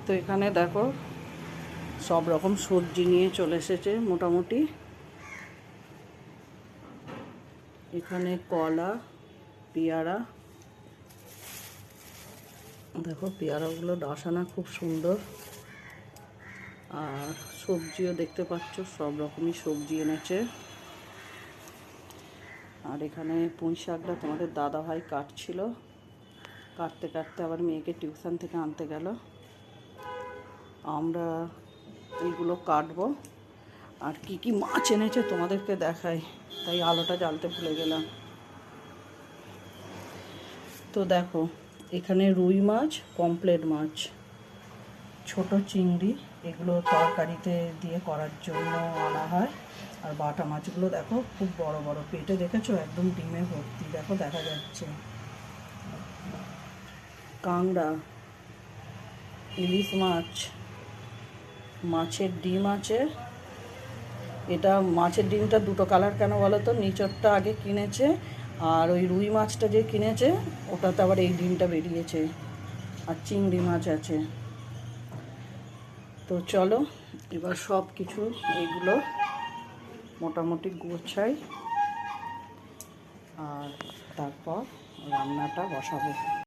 তো এখানে দেখো সব রকম সবজি নিয়ে চলে এসেছে মোটামুটি। এখানে কলা, পেয়ারা, দেখো পেয়ারাগুলো ডাসানা খুব সুন্দর। আর সবজিও দেখতে পাচ্ছ, সব রকমই সবজি এনেছে। আর এখানে পুঁই শাকটা তোমাদের দাদা ভাই কাটছিল, কাটতে কাটতে আবার মেয়েকে টিউশন থেকে আনতে গেল। আমরা এইগুলো কাটবো। আর কি কি মাছ এনেছে তোমাদেরকে দেখাই, তাই আলোটা জ্বালতে ভুলে গেলাম। তো দেখো এখানে রুই মাছ, পমফ্রেট মাছ, ছোট চিংড়ি, এগুলো তরকারিতে দিয়ে করার জন্য আনা হয়। আর বাটা মাছগুলো দেখো খুব বড় বড়, পেটে দেখেছো একদম ডিমে ভর্তি, দেখো দেখা যাচ্ছে। কাঁংড়া, ইলিশ মাছ, মাছের ডিম আছে। এটা মাছের ডিমটা দুটো কালার কেন বলো তো, নিচরটা আগে কিনেছে, আর ওই রুই মাছটা যে কিনেছে ওটাতে আবার এই ডিমটা বেরিয়েছে। আর চিংড়ি মাছ আছে। তো চলো এবার সব কিছু এইগুলো মোটামুটি গোছাই, আর তারপর রান্নাটা বসাবো।